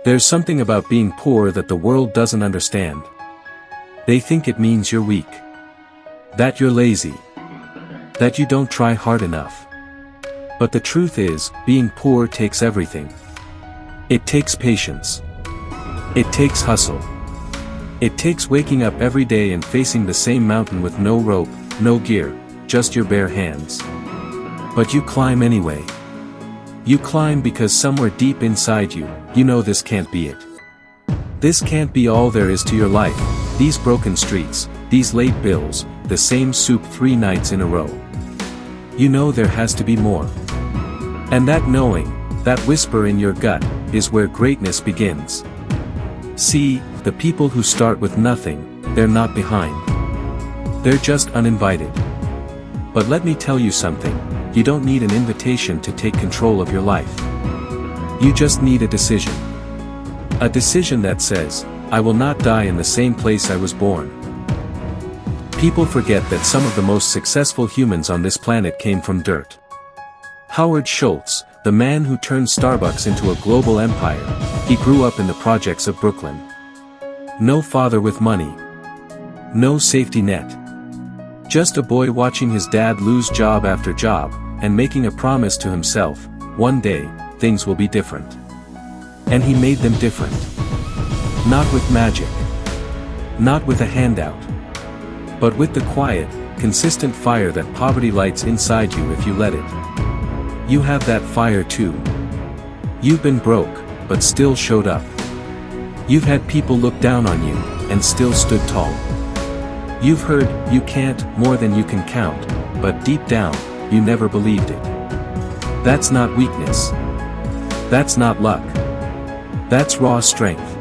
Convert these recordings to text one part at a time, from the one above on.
There's something about being poor that the world doesn't understand. They think it means you're weak. That you're lazy. That you don't try hard enough. But the truth is, being poor takes everything. It takes patience. It takes hustle. It takes waking up every day and facing the same mountain with no rope, no gear, just your bare hands. But you climb anyway. You climb because somewhere deep inside you, you know this can't be it. This can't be all there is to your life, these broken streets, these late bills, the same soup 3 nights in a row. You know there has to be more. And that knowing, that whisper in your gut, is where greatness begins. See, the people who start with nothing, they're not behind. They're just uninvited. But let me tell you something, you don't need an invitation to take control of your life. You just need a decision. A decision that says, I will not die in the same place I was born. People forget that some of the most successful humans on this planet came from dirt. Howard Schultz, the man who turned Starbucks into a global empire, he grew up in the projects of Brooklyn. No father with money. No safety net. Just a boy watching his dad lose job after job, and making a promise to himself, one day, things will be different. And he made them different. Not with magic. Not with a handout. But with the quiet, consistent fire that poverty lights inside you if you let it. You have that fire too. You've been broke, but still showed up. You've had people look down on you, and still stood tall. You've heard, you can't, more than you can count, but deep down, you never believed it. That's not weakness. That's not luck. That's raw strength.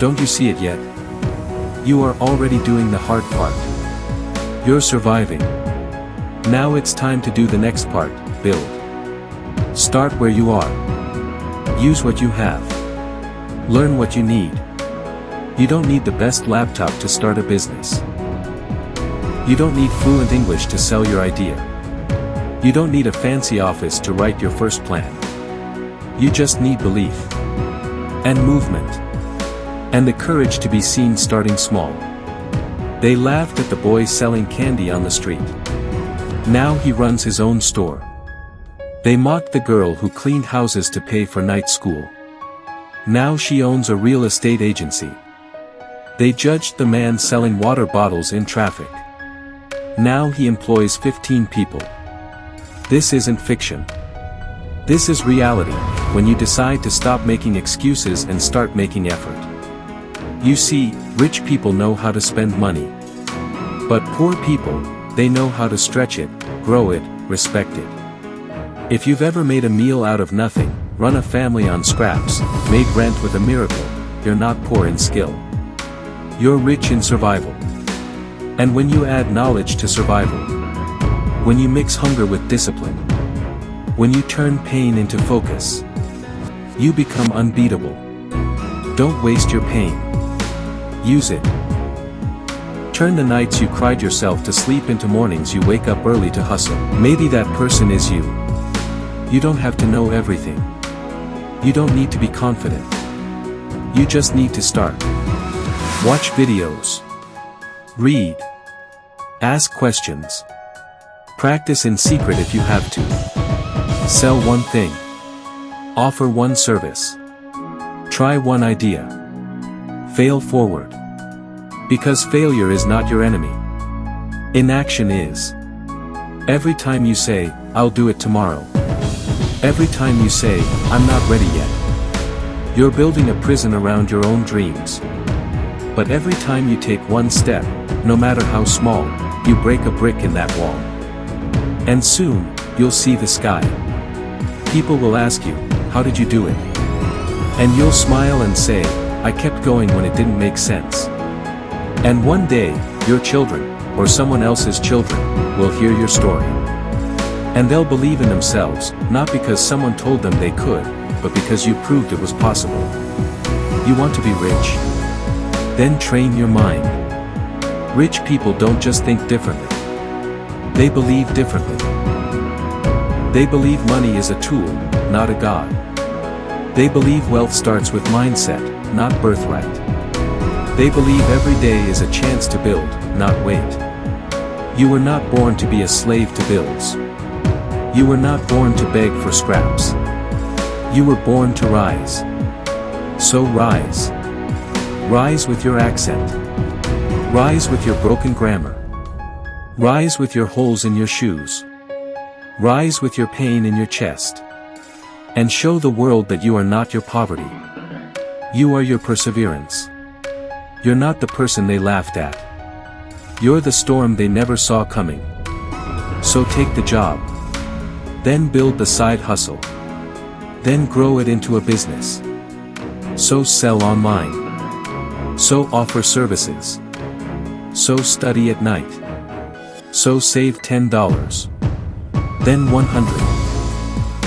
Don't you see it yet? You are already doing the hard part. You're surviving. Now it's time to do the next part, build. Start where you are. Use what you have. Learn what you need. You don't need the best laptop to start a business. You don't need fluent English to sell your idea. You don't need a fancy office to write your first plan. You just need belief. And movement. And the courage to be seen starting small. They laughed at the boy selling candy on the street. Now he runs his own store. They mocked the girl who cleaned houses to pay for night school. Now she owns a real estate agency. They judged the man selling water bottles in traffic. Now he employs 15 people. This isn't fiction. This is reality, when you decide to stop making excuses and start making effort. You see, rich people know how to spend money. But poor people, they know how to stretch it, grow it, respect it. If you've ever made a meal out of nothing, run a family on scraps, made rent with a miracle, you're not poor in skill. You're rich in survival. And when you add knowledge to survival, when you mix hunger with discipline, when you turn pain into focus, you become unbeatable. Don't waste your pain. Use it. Turn the nights you cried yourself to sleep into mornings you wake up early to hustle. Maybe that person is you. You don't have to know everything. You don't need to be confident. You just need to start. Watch videos. Read. Ask questions. Practice in secret if you have to. Sell one thing. Offer one service. Try one idea. Fail forward. Because failure is not your enemy. Inaction is. Every time you say, I'll do it tomorrow. Every time you say, I'm not ready yet. You're building a prison around your own dreams. But every time you take one step, no matter how small, you break a brick in that wall. And soon, you'll see the sky. People will ask you, how did you do it? And you'll smile and say, I kept going when it didn't make sense. And one day, your children, or someone else's children, will hear your story. And they'll believe in themselves, not because someone told them they could, but because you proved it was possible. You want to be rich? Then train your mind. Rich people don't just think differently. They believe differently. They believe money is a tool, not a god. They believe wealth starts with mindset, not birthright. They believe every day is a chance to build, not wait. You were not born to be a slave to bills. You were not born to beg for scraps. You were born to rise. So rise. Rise with your accent. Rise with your broken grammar. Rise with your holes in your shoes. Rise with your pain in your chest. And show the world that you are not your poverty. You are your perseverance. You're not the person they laughed at. You're the storm they never saw coming. So take the job. Then build the side hustle. Then grow it into a business. So sell online. So offer services. So study at night. So save $10. Then $100.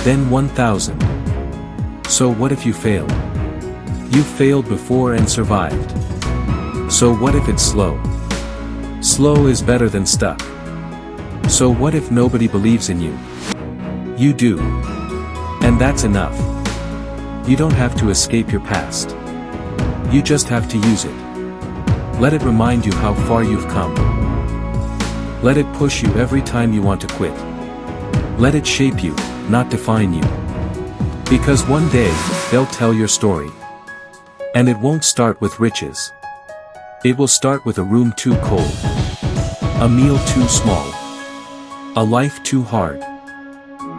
Then $1,000. So what if you fail? You failed before and survived. So what if it's slow? Slow is better than stuck. So what if nobody believes in you? You do. And that's enough. You don't have to escape your past. You just have to use it. Let it remind you how far you've come. Let it push you every time you want to quit. Let it shape you, not define you. Because one day, they'll tell your story. And it won't start with riches. It will start with a room too cold. A meal too small. A life too hard.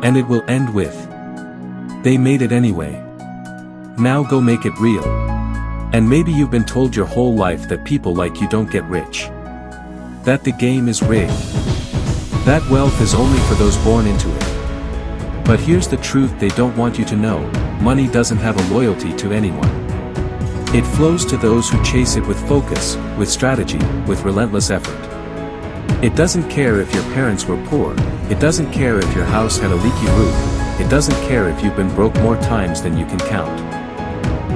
And it will end with, they made it anyway. Now go make it real. And maybe you've been told your whole life that people like you don't get rich. That the game is rigged. That wealth is only for those born into it. But here's the truth they don't want you to know: money doesn't have a loyalty to anyone. It flows to those who chase it with focus, with strategy, with relentless effort. It doesn't care if your parents were poor. It doesn't care if your house had a leaky roof. It doesn't care if you've been broke more times than you can count.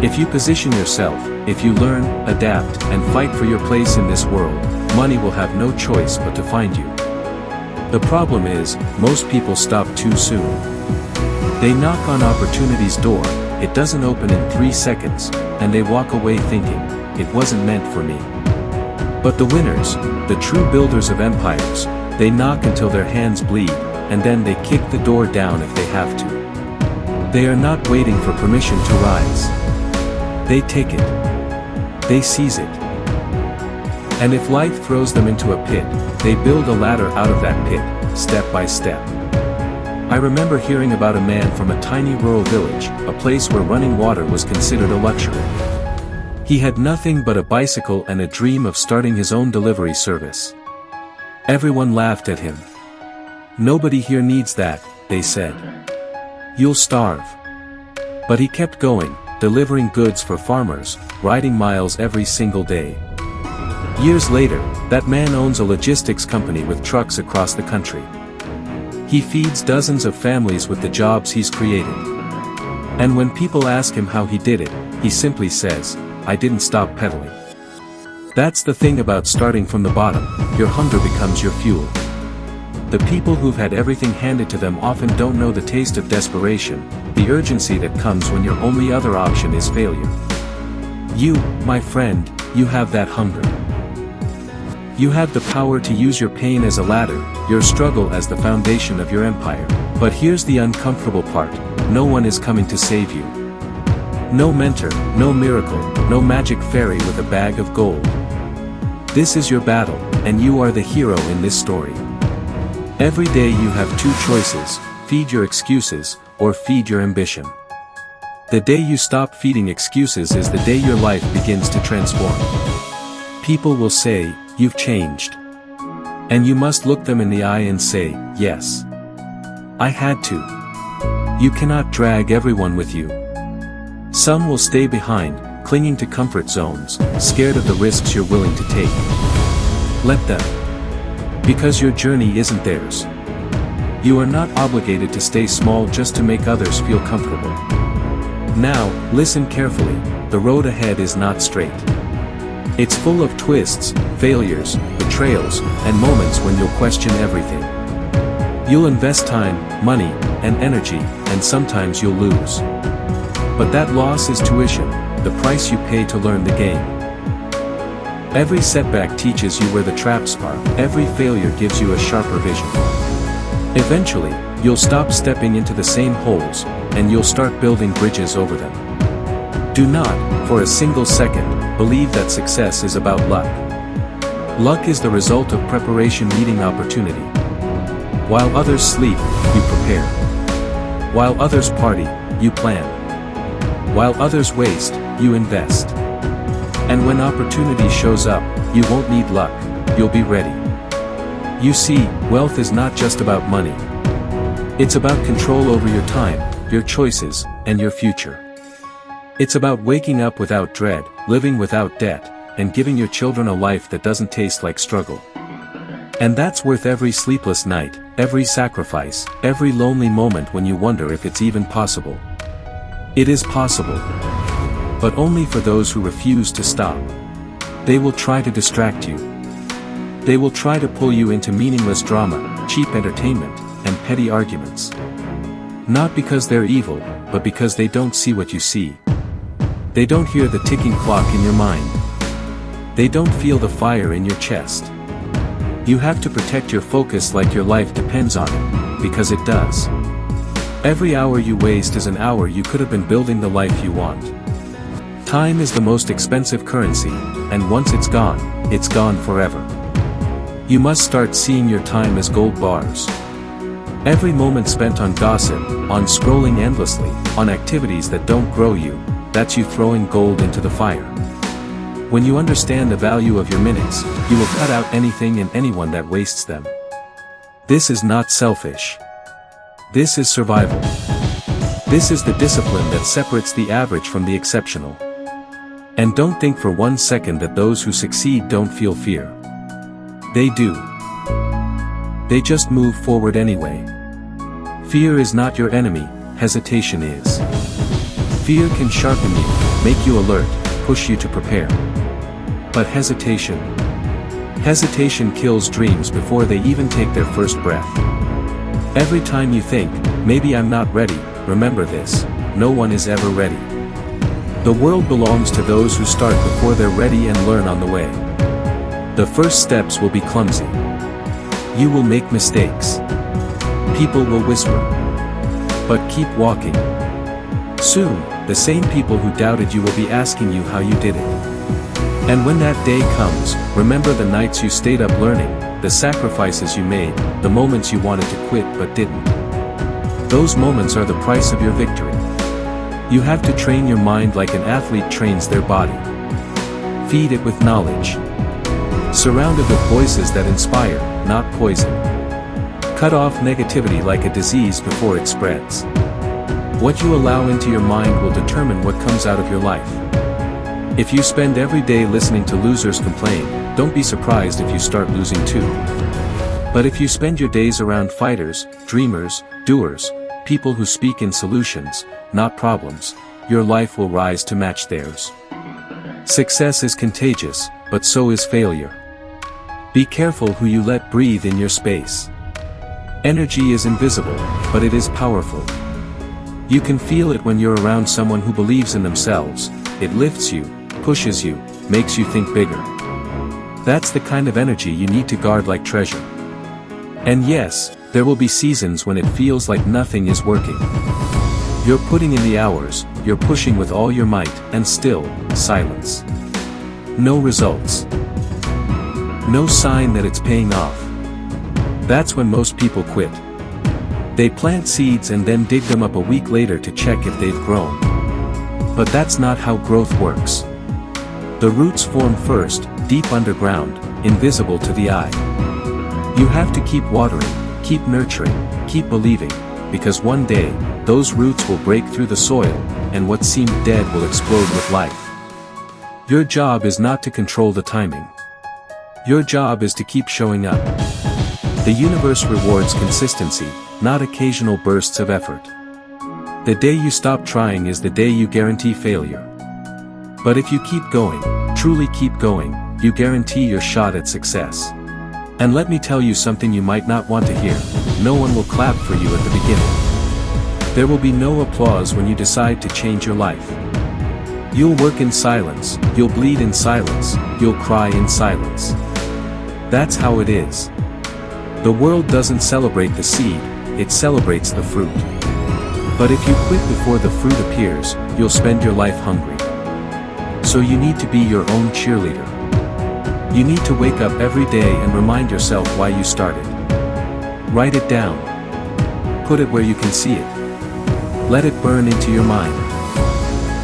If you position yourself, if you learn, adapt, and fight for your place in this world, money will have no choice but to find you. The problem is, most people stop too soon. They knock on opportunity's door, it doesn't open in 3 seconds, and they walk away thinking, it wasn't meant for me. But the winners, the true builders of empires, they knock until their hands bleed, and then they kick the door down if they have to. They are not waiting for permission to rise. They take it. They seize it. And if life throws them into a pit, they build a ladder out of that pit, step by step. I remember hearing about a man from a tiny rural village, a place where running water was considered a luxury. He had nothing but a bicycle and a dream of starting his own delivery service. Everyone laughed at him. Nobody here needs that, they said. You'll starve. But he kept going, delivering goods for farmers, riding miles every single day. Years later, that man owns a logistics company with trucks across the country. He feeds dozens of families with the jobs he's created. And when people ask him how he did it, he simply says, I didn't stop pedaling. That's the thing about starting from the bottom: your hunger becomes your fuel. The people who've had everything handed to them often don't know the taste of desperation, the urgency that comes when your only other option is failure. You, my friend, you have that hunger. You have the power to use your pain as a ladder, your struggle as the foundation of your empire. But here's the uncomfortable part: no one is coming to save you. No mentor, no miracle, no magic fairy with a bag of gold. This is your battle, and you are the hero in this story. Every day you have two choices: feed your excuses, or feed your ambition. The day you stop feeding excuses is the day your life begins to transform. People will say, you've changed. And you must look them in the eye and say, yes. I had to. You cannot drag everyone with you. Some will stay behind, clinging to comfort zones, scared of the risks you're willing to take. Let them. Because your journey isn't theirs. You are not obligated to stay small just to make others feel comfortable. Now, listen carefully: the road ahead is not straight. It's full of twists, failures, betrayals, and moments when you'll question everything. You'll invest time, money, and energy, and sometimes you'll lose. But that loss is tuition, the price you pay to learn the game. Every setback teaches you where the traps are, every failure gives you a sharper vision. Eventually, you'll stop stepping into the same holes, and you'll start building bridges over them. Do not, for a single second, believe that success is about luck. Luck is the result of preparation meeting opportunity. While others sleep, you prepare. While others party, you plan. While others waste, you invest. And when opportunity shows up, you won't need luck, you'll be ready. You see, wealth is not just about money. It's about control over your time, your choices, and your future. It's about waking up without dread, living without debt, and giving your children a life that doesn't taste like struggle. And that's worth every sleepless night, every sacrifice, every lonely moment when you wonder if it's even possible. It is possible. But only for those who refuse to stop. They will try to distract you. They will try to pull you into meaningless drama, cheap entertainment, and petty arguments. Not because they're evil, but because they don't see what you see. They don't hear the ticking clock in your mind. They don't feel the fire in your chest. You have to protect your focus like your life depends on it, because it does. Every hour you waste is an hour you could have been building the life you want. Time is the most expensive currency, and once it's gone forever. You must start seeing your time as gold bars. Every moment spent on gossip, on scrolling endlessly, on activities that don't grow you, that's you throwing gold into the fire. When you understand the value of your minutes, you will cut out anything and anyone that wastes them. This is not selfish. This is survival. This is the discipline that separates the average from the exceptional. And don't think for 1 second that those who succeed don't feel fear. They do. They just move forward anyway. Fear is not your enemy, hesitation is. Fear can sharpen you, make you alert, push you to prepare. But hesitation kills dreams before they even take their first breath. Every time you think, maybe I'm not ready, remember this, no one is ever ready. The world belongs to those who start before they're ready and learn on the way. The first steps will be clumsy. You will make mistakes. People will whisper. But keep walking. Soon, the same people who doubted you will be asking you how you did it. And when that day comes, remember the nights you stayed up learning, the sacrifices you made, the moments you wanted to quit but didn't. Those moments are the price of your victory. You have to train your mind like an athlete trains their body. Feed it with knowledge. Surround it with voices that inspire, not poison. Cut off negativity like a disease before it spreads. What you allow into your mind will determine what comes out of your life. If you spend every day listening to losers complain, don't be surprised if you start losing too. But if you spend your days around fighters, dreamers, doers, people who speak in solutions, not problems, your life will rise to match theirs. Success is contagious, but so is failure. Be careful who you let breathe in your space. Energy is invisible, but it is powerful. You can feel it when you're around someone who believes in themselves. It lifts you, pushes you, makes you think bigger. That's the kind of energy you need to guard like treasure. And yes, there will be seasons when it feels like nothing is working. You're putting in the hours, you're pushing with all your might, and still, silence. No results. No sign that it's paying off. That's when most people quit. They plant seeds and then dig them up a week later to check if they've grown. But that's not how growth works. The roots form first, deep underground, invisible to the eye. You have to keep watering, keep nurturing, keep believing, because one day, those roots will break through the soil, and what seemed dead will explode with life. Your job is not to control the timing. Your job is to keep showing up. The universe rewards consistency, not occasional bursts of effort. The day you stop trying is the day you guarantee failure. But if you keep going, truly keep going, you guarantee your shot at success. And let me tell you something you might not want to hear, no one will clap for you at the beginning. There will be no applause when you decide to change your life. You'll work in silence, you'll bleed in silence, you'll cry in silence. That's how it is. The world doesn't celebrate the seed, it celebrates the fruit. But if you quit before the fruit appears, you'll spend your life hungry. So you need to be your own cheerleader. You need to wake up every day and remind yourself why you started. Write it down. Put it where you can see it. Let it burn into your mind.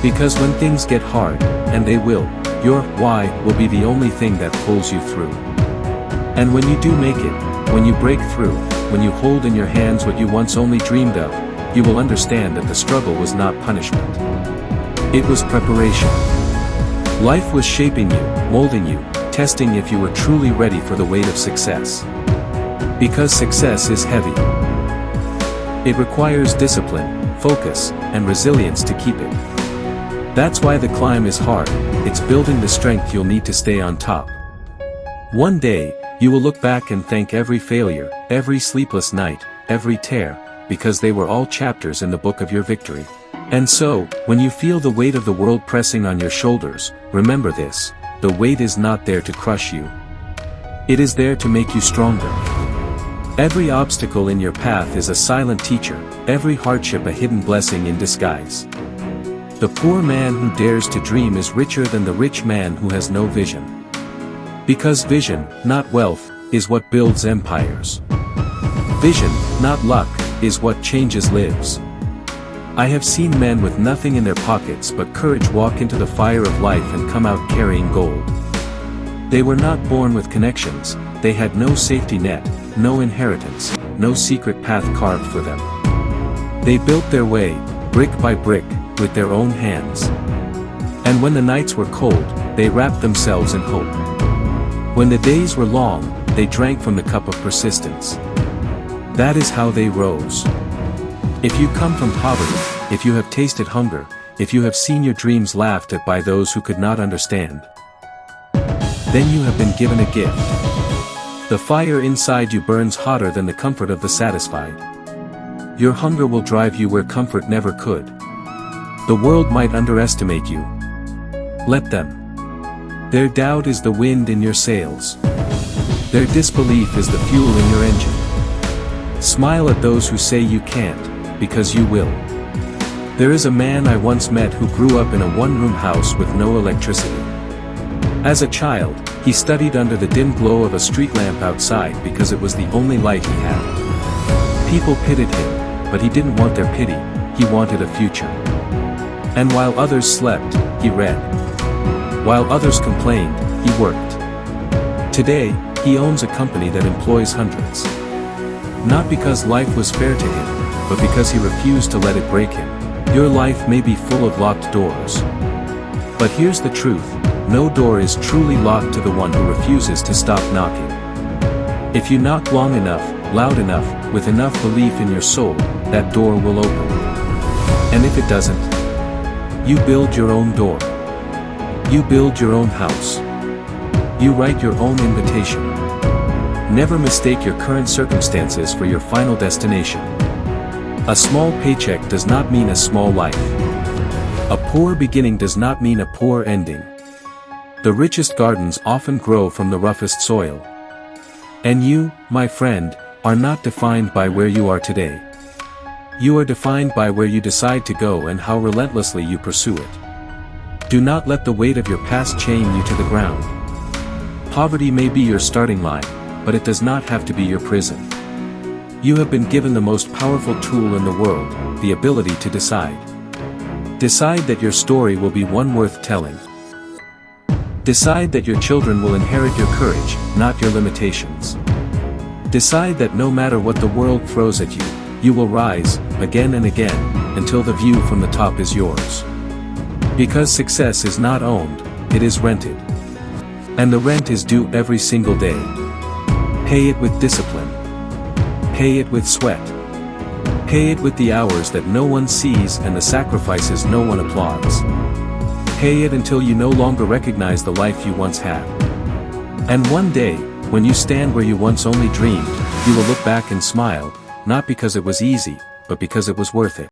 Because when things get hard, and they will, your why will be the only thing that pulls you through. And when you do make it, when you break through, when you hold in your hands what you once only dreamed of, you will understand that the struggle was not punishment. It was preparation. Life was shaping you, molding you, testing if you were truly ready for the weight of success. Because success is heavy. It requires discipline, focus, and resilience to keep it. That's why the climb is hard, it's building the strength you'll need to stay on top. One day, you will look back and thank every failure, every sleepless night, every tear, because they were all chapters in the book of your victory. And so, when you feel the weight of the world pressing on your shoulders, remember this: the weight is not there to crush you. It is there to make you stronger. Every obstacle in your path is a silent teacher, every hardship a hidden blessing in disguise. The poor man who dares to dream is richer than the rich man who has no vision. Because vision, not wealth, is what builds empires. Vision, not luck, is what changes lives. I have seen men with nothing in their pockets but courage walk into the fire of life and come out carrying gold. They were not born with connections, they had no safety net, no inheritance, no secret path carved for them. They built their way, brick by brick, with their own hands. And when the nights were cold, they wrapped themselves in hope. When the days were long, they drank from the cup of persistence. That is how they rose. If you come from poverty, if you have tasted hunger, if you have seen your dreams laughed at by those who could not understand, then you have been given a gift. The fire inside you burns hotter than the comfort of the satisfied. Your hunger will drive you where comfort never could. The world might underestimate you. Let them. Their doubt is the wind in your sails. Their disbelief is the fuel in your engine. Smile at those who say you can't, because you will. There is a man I once met who grew up in a one-room house with no electricity. As a child, he studied under the dim glow of a street lamp outside because it was the only light he had. People pitied him, but he didn't want their pity, he wanted a future. And while others slept, he read. While others complained, he worked. Today, he owns a company that employs hundreds. Not because life was fair to him, but because he refused to let it break him. Your life may be full of locked doors. But here's the truth, no door is truly locked to the one who refuses to stop knocking. If you knock long enough, loud enough, with enough belief in your soul, that door will open. And if it doesn't, you build your own door. You build your own house. You write your own invitation. Never mistake your current circumstances for your final destination. A small paycheck does not mean a small life. A poor beginning does not mean a poor ending. The richest gardens often grow from the roughest soil. And you, my friend, are not defined by where you are today. You are defined by where you decide to go and how relentlessly you pursue it. Do not let the weight of your past chain you to the ground. Poverty may be your starting line, but it does not have to be your prison. You have been given the most powerful tool in the world, the ability to decide. Decide that your story will be one worth telling. Decide that your children will inherit your courage, not your limitations. Decide that no matter what the world throws at you, you will rise, again and again, until the view from the top is yours. Because success is not owned, it is rented. And the rent is due every single day. Pay it with discipline. Pay it with sweat. Pay it with the hours that no one sees and the sacrifices no one applauds. Pay it until you no longer recognize the life you once had. And one day, when you stand where you once only dreamed, you will look back and smile, not because it was easy, but because it was worth it.